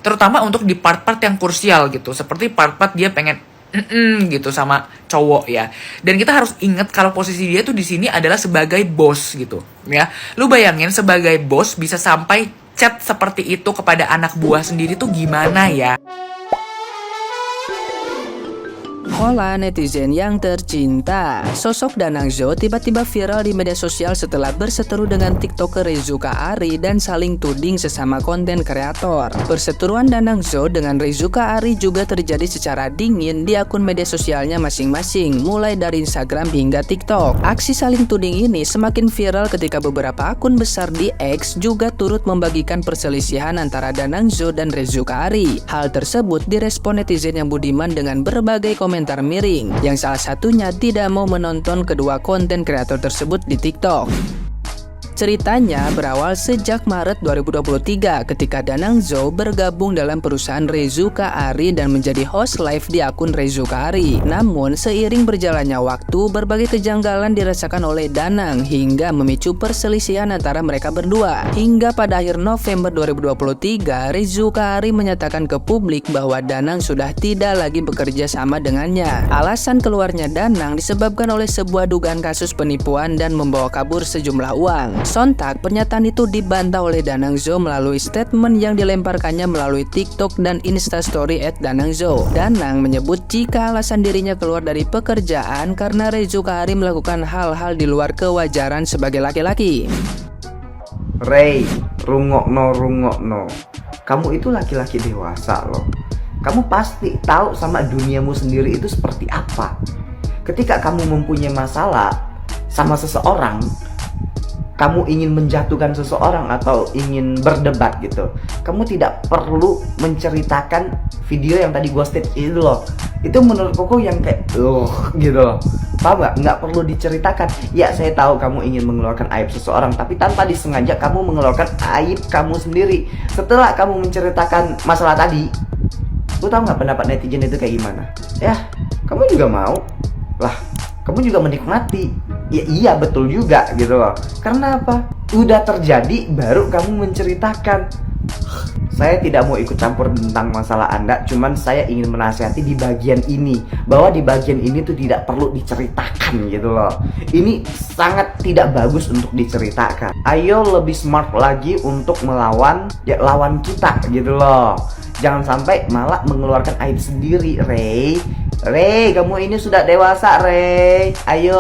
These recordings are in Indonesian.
terutama untuk di part-part yang krusial gitu, seperti part-part dia pengen gitu sama cowok ya. Dan kita harus ingat kalau posisi dia tuh di sini adalah sebagai bos gitu ya. Lu bayangin sebagai bos bisa sampai chat seperti itu kepada anak buah sendiri tuh gimana ya? Hola netizen yang tercinta, sosok Danang Zhou tiba-tiba viral di media sosial setelah berseteru dengan tiktoker Reizuka Ari dan saling tuding sesama konten kreator. Perseteruan Danang Zhou dengan Reizuka Ari juga terjadi secara dingin di akun media sosialnya masing-masing, mulai dari Instagram hingga TikTok. Aksi saling tuding ini semakin viral ketika beberapa akun besar di X juga turut membagikan perselisihan antara Danang Zhou dan Reizuka Ari. Hal tersebut direspon netizen yang budiman dengan berbagai komentar miring, yang salah satunya tidak mau menonton kedua konten kreator tersebut di TikTok. Ceritanya berawal sejak Maret 2023 ketika Danang Zhou bergabung dalam perusahaan Reizuka Ari dan menjadi host live di akun Reizuka Ari. Namun seiring berjalannya waktu, berbagai kejanggalan dirasakan oleh Danang hingga memicu perselisihan antara mereka berdua. Hingga pada akhir November 2023, Reizuka Ari menyatakan ke publik bahwa Danang sudah tidak lagi bekerja sama dengannya. Alasan keluarnya Danang disebabkan oleh sebuah dugaan kasus penipuan dan membawa kabur sejumlah uang. Sontak, pernyataan itu dibantah oleh Danang Zhou melalui statement yang dilemparkannya melalui TikTok dan Instastory @DanangZhou. Danang menyebut jika alasan dirinya keluar dari pekerjaan karena Reizuka Ari melakukan hal-hal di luar kewajaran sebagai laki-laki. Rey, rungokno. Kamu itu laki-laki dewasa loh. Kamu pasti tahu sama duniamu sendiri itu seperti apa. Ketika kamu mempunyai masalah sama seseorang, kamu ingin menjatuhkan seseorang atau ingin berdebat gitu, kamu tidak perlu menceritakan video yang tadi gue state itu loh. Itu menurut Koko yang kayak gitu loh. Paham gak? Nggak perlu diceritakan. Ya saya tahu kamu ingin mengeluarkan aib seseorang, tapi tanpa disengaja kamu mengeluarkan aib kamu sendiri. Setelah kamu menceritakan masalah tadi, lu tahu nggak pendapat netizen itu kayak gimana? Ya, kamu juga mau lah, kamu juga menikmati. Ya iya betul juga gitu loh. Karena apa? Udah terjadi baru kamu menceritakan. Saya tidak mau ikut campur tentang masalah Anda, cuman saya ingin menasihati di bagian ini, bahwa di bagian ini tuh tidak perlu diceritakan gitu loh. Ini sangat tidak bagus untuk diceritakan. Ayo lebih smart lagi untuk melawan ya lawan kita gitu loh. Jangan sampai malah mengeluarkan aib sendiri, Rey. Rey, kamu ini sudah dewasa, Rey. Ayo.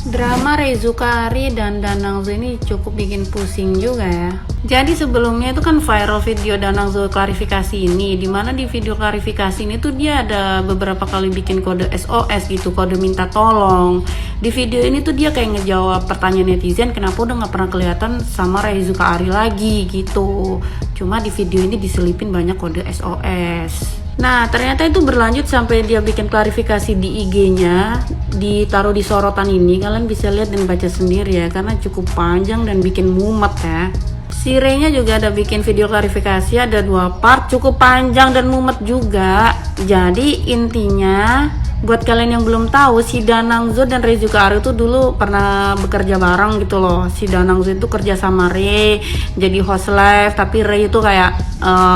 Drama Reizuka Ari dan Danang Zhou ini cukup bikin pusing juga ya. Jadi sebelumnya itu kan viral video Danang Zhou klarifikasi ini, dimana di video klarifikasi ini tuh dia ada beberapa kali bikin kode SOS gitu, kode minta tolong. Di video ini tuh dia kayak ngejawab pertanyaan netizen kenapa udah nggak pernah kelihatan sama Reizuka Ari lagi gitu. Cuma di video ini diselipin banyak kode SOS. Nah ternyata itu berlanjut sampai dia bikin klarifikasi di IG-nya, ditaruh di sorotan ini. Kalian bisa lihat dan baca sendiri ya, karena cukup panjang dan bikin mumet ya. Si Rey-nya juga ada bikin video klarifikasi, ada 2 part, cukup panjang dan mumet juga. Jadi intinya buat kalian yang belum tahu, si Danang Zhou dan Reizuka Ari itu dulu pernah bekerja bareng gitu loh. Si Danang Zhou itu kerja sama Rey jadi host live, tapi Rey itu kayak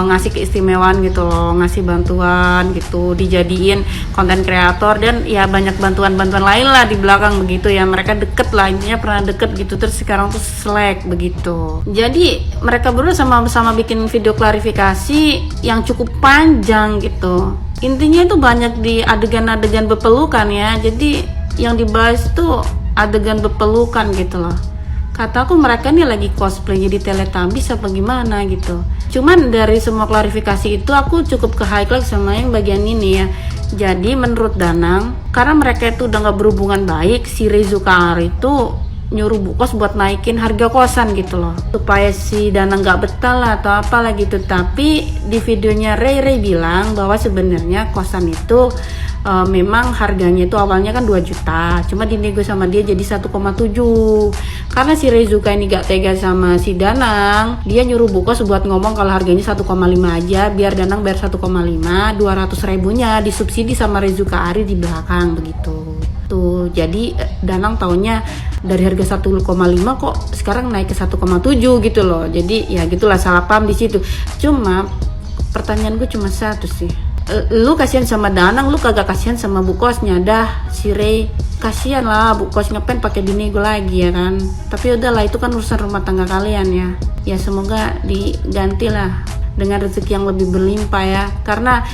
ngasih keistimewaan gitu loh, ngasih bantuan gitu, dijadiin konten kreator dan ya banyak bantuan-bantuan lain lah di belakang begitu ya. Mereka deket lah, intinya pernah deket gitu, terus sekarang tuh selek begitu. Jadi mereka berdua sama-sama bikin video klarifikasi yang cukup panjang gitu. Intinya itu banyak di adegan-adegan berpelukan ya. Jadi yang dibahas tuh adegan berpelukan gitu loh. Kataku mereka nih lagi cosplay jadi Teletubbies apa gimana gitu. Cuman dari semua klarifikasi itu aku cukup ke highlight sama yang bagian ini ya. Jadi menurut Danang, karena mereka itu udah gak berhubungan baik, si Reizuka Ari itu nyuruh Bu Kos buat naikin harga kosan gitu loh, supaya si Danang gak betah lah atau apalah gitu. Tapi di videonya Rey bilang bahwa sebenarnya kosan itu memang harganya itu awalnya kan 2 juta, cuma dinego sama dia jadi 1,7. Karena si Reizuka ini gak tega sama si Danang, dia nyuruh Bu Kos buat ngomong kalau harganya 1,5 aja, biar Danang bayar 1,5, 200 ribunya disubsidi sama Reizuka Ari di belakang begitu. Tuh, jadi Danang taunya dari harga 1,5 kok sekarang naik ke 1,7 gitu loh. Jadi ya gitulah, salah paham di situ. Cuma pertanyaan gue cuma satu sih. Lu kasihan sama Danang, lu kagak kasihan sama bu kosnya. Dah, si Ray kasihan lah, bu kos ngapain pakai dinego lagi ya kan. Tapi udahlah, itu kan urusan rumah tangga kalian ya. Ya semoga digantilah dengan rezeki yang lebih berlimpah ya. Karena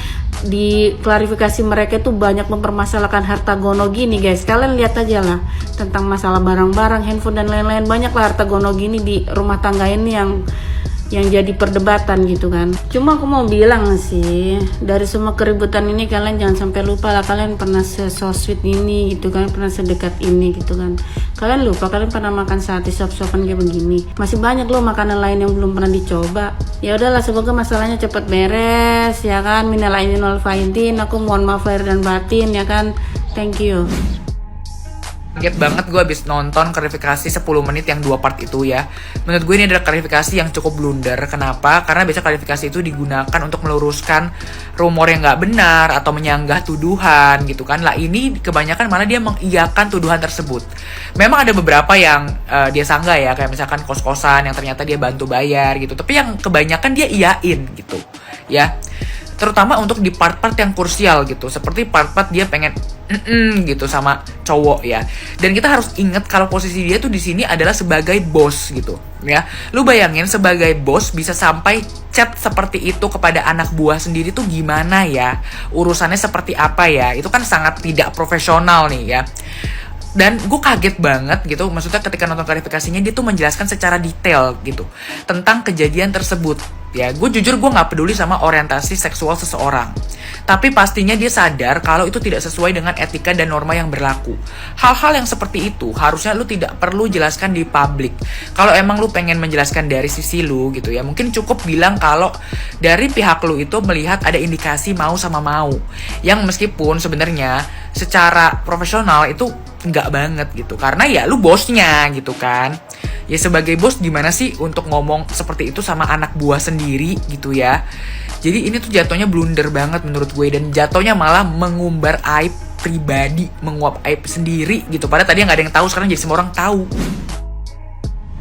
di klarifikasi mereka itu banyak mempermasalahkan harta gono gini guys. Kalian lihat aja lah tentang masalah barang-barang, handphone dan lain-lain. Banyak lah harta gono gini di rumah tangga ini yang jadi perdebatan gitu kan. Cuma aku mau bilang sih, dari semua keributan ini kalian jangan sampai lupa lah, kalian pernah so sweet ini gitu kan, pernah sedekat ini gitu kan. Kalian lupa kalian pernah makan sate sop-sopan kayak begini. Masih banyak loh makanan lain yang belum pernah dicoba. Ya udahlah, semoga masalahnya cepat beres ya kan. Minal aidin wal faizin, aku mohon maaf lahir dan batin ya kan. Thank you. Kaget banget gue abis nonton klarifikasi 10 menit yang 2 part itu ya. Menurut gue ini adalah klarifikasi yang cukup blunder. Kenapa? Karena biasa klarifikasi itu digunakan untuk meluruskan rumor yang gak benar atau menyanggah tuduhan gitu kan. Lah ini kebanyakan malah dia mengiyakan tuduhan tersebut. Memang ada beberapa yang dia sanggah ya, kayak misalkan kos-kosan yang ternyata dia bantu bayar gitu. Tapi yang kebanyakan dia iyain gitu ya. Terutama untuk di part-part yang krusial gitu, seperti part-part dia pengen gitu sama cowok ya. Dan kita harus ingat kalau posisi dia tuh di sini adalah sebagai bos gitu ya. Lu bayangin sebagai bos bisa sampai chat seperti itu kepada anak buah sendiri tuh gimana ya? Urusannya seperti apa ya? Itu kan sangat tidak profesional nih ya. Dan gue kaget banget gitu, maksudnya ketika nonton klarifikasinya dia tuh menjelaskan secara detail gitu tentang kejadian tersebut. Ya, gue jujur gue gak peduli sama orientasi seksual seseorang. Tapi pastinya dia sadar kalau itu tidak sesuai dengan etika dan norma yang berlaku. Hal-hal yang seperti itu harusnya lu tidak perlu jelaskan di publik. Kalau emang lu pengen menjelaskan dari sisi lu gitu ya, mungkin cukup bilang kalau dari pihak lu itu melihat ada indikasi mau sama mau. Yang meskipun sebenarnya secara profesional itu nggak banget gitu, karena ya lu bosnya gitu kan. Ya sebagai bos gimana sih untuk ngomong seperti itu sama anak buah sendiri gitu ya. Jadi ini tuh jatuhnya blunder banget menurut gue, dan jatuhnya malah mengumbar aib pribadi, menguap aib sendiri gitu. Padahal tadi nggak ada yang tahu, sekarang jadi semua orang tahu.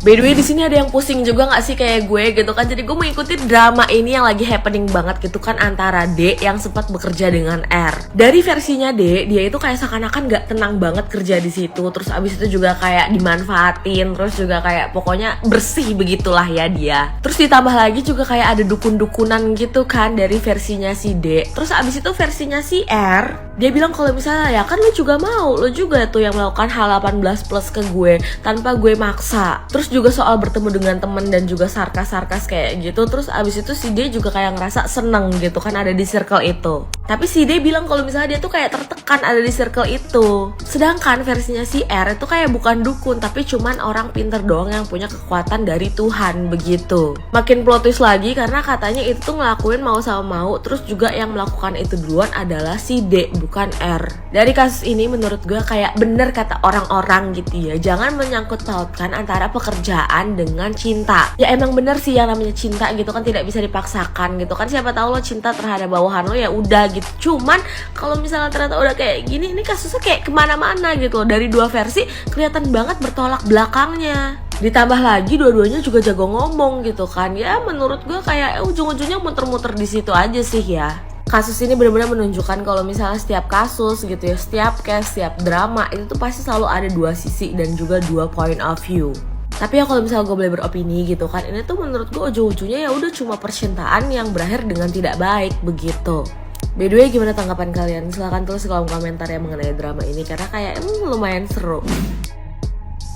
By the way, di sini ada yang pusing juga nggak sih kayak gue gitu kan. Jadi gue mengikuti drama ini yang lagi happening banget gitu kan, antara D yang sempat bekerja dengan R. Dari versinya D, dia itu kayak seakan-akan nggak tenang banget kerja di situ. Terus abis itu juga kayak dimanfaatin, terus juga kayak pokoknya bersih begitulah ya dia. Terus ditambah lagi juga kayak ada dukun-dukunan gitu kan dari versinya si D. Terus abis itu versinya si R, dia bilang kalau misalnya ya kan lu juga mau, lu juga tuh yang melakukan hal 18 plus ke gue tanpa gue maksa. Terus juga soal bertemu dengan temen dan juga sarkas-sarkas kayak gitu. Terus abis itu si D juga kayak ngerasa seneng gitu kan ada di circle itu. Tapi si D bilang kalau misalnya dia tuh kayak tertekan ada di circle itu. Sedangkan versinya si R itu kayak bukan dukun, tapi cuman orang pinter doang yang punya kekuatan dari Tuhan begitu. Makin plot twist lagi karena katanya itu tuh ngelakuin mau sama mau. Terus juga yang melakukan itu duluan adalah si D, bukan R. Dari kasus ini menurut gue kayak bener kata orang-orang gitu ya, jangan menyangkut pautkan antara pekerjaan dengan cinta. Ya emang bener sih yang namanya cinta gitu kan tidak bisa dipaksakan gitu kan. Siapa tahu lo cinta terhadap bawahan lo ya udah gitu. Cuman kalau misalnya ternyata udah kayak gini, ini kasusnya kayak kemana-mana gitu loh. Dari dua versi kelihatan banget bertolak belakangnya. Ditambah lagi dua-duanya juga jago ngomong gitu kan. Ya menurut gue kayak ujung-ujungnya muter-muter di situ aja sih ya. Kasus ini benar-benar menunjukkan kalau misalnya setiap kasus gitu ya, setiap case, setiap drama itu tuh pasti selalu ada dua sisi dan juga dua point of view. Tapi ya kalau misalnya gue boleh beropini gitu kan, ini tuh menurut gue ujung-ujungnya ya udah cuma percintaan yang berakhir dengan tidak baik begitu. By the way, gimana tanggapan kalian? Silahkan tulis di kolom komentar ya mengenai drama ini, karena kayak lumayan seru.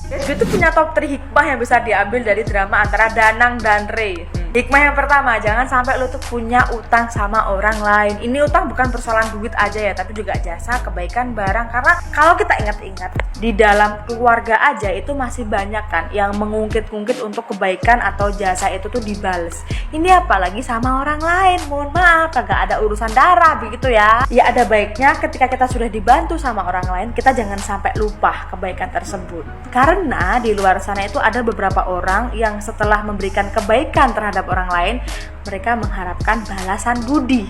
Gue tuh punya top 3 hikmah yang bisa diambil dari drama antara Danang dan Ray. Hikmah yang pertama, jangan sampai lo tuh punya utang sama orang lain. Ini utang bukan persoalan duit aja ya, tapi juga jasa, kebaikan, barang. Karena kalau kita ingat-ingat, di dalam keluarga aja itu masih banyak kan yang mengungkit-ungkit untuk kebaikan atau jasa itu tuh dibales. Ini apalagi sama orang lain, mohon maaf, kagak ada urusan darah begitu ya. Ya ada baiknya ketika kita sudah dibantu sama orang lain, kita jangan sampai lupa kebaikan tersebut. Karena di luar sana itu ada beberapa orang yang setelah memberikan kebaikan terhadap orang lain, mereka mengharapkan balasan budi.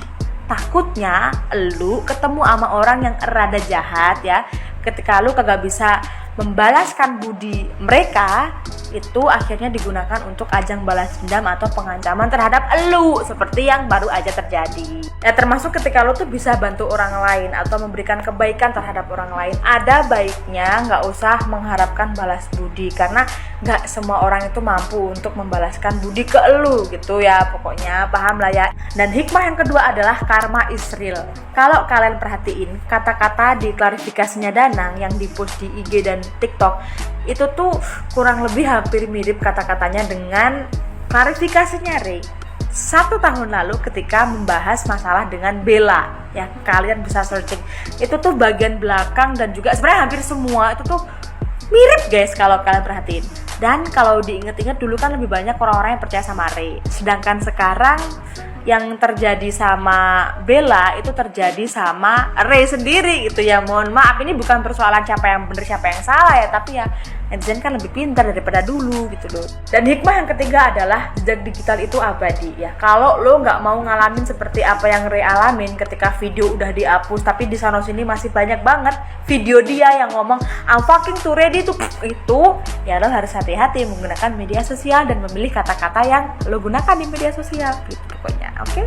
takutnya lu ketemu sama orang yang rada jahat ya. Ketika lu kagak bisa membalaskan budi mereka, itu akhirnya digunakan untuk ajang balas dendam atau pengancaman terhadap elu, seperti yang baru aja terjadi. Ya termasuk ketika lu tuh bisa bantu orang lain atau memberikan kebaikan terhadap orang lain, ada baiknya nggak usah mengharapkan balas budi, karena nggak semua orang itu mampu untuk membalaskan budi ke elu gitu ya. Pokoknya paham lah ya. Dan hikmah yang kedua adalah karma is real. Kalau kalian perhatiin kata-kata di klarifikasinya Danang yang dipost di IG dan TikTok, itu tuh kurang lebih hampir mirip kata-katanya dengan klarifikasinya Ray 1 tahun lalu ketika membahas masalah dengan Bella ya. Kalian bisa searching, itu tuh bagian belakang dan juga sebenarnya hampir semua itu tuh mirip guys kalau kalian perhatiin. Dan kalau diinget-inget dulu kan lebih banyak orang-orang yang percaya sama Ray, sedangkan sekarang yang terjadi sama Bella itu terjadi sama Ray sendiri gitu ya. Mohon maaf, ini bukan persoalan siapa yang benar siapa yang salah ya, tapi ya netizen kan lebih pintar daripada dulu gitu loh. Dan hikmah yang ketiga adalah jejak digital itu abadi ya. Kalau lo nggak mau ngalamin seperti apa yang Ray alamin ketika video udah dihapus, tapi di sana sini masih banyak banget video dia yang ngomong I'm fucking too ready to itu, ya lo harus hati-hati menggunakan media sosial dan memilih kata-kata yang lo gunakan di media sosial gitu pokoknya. Oke?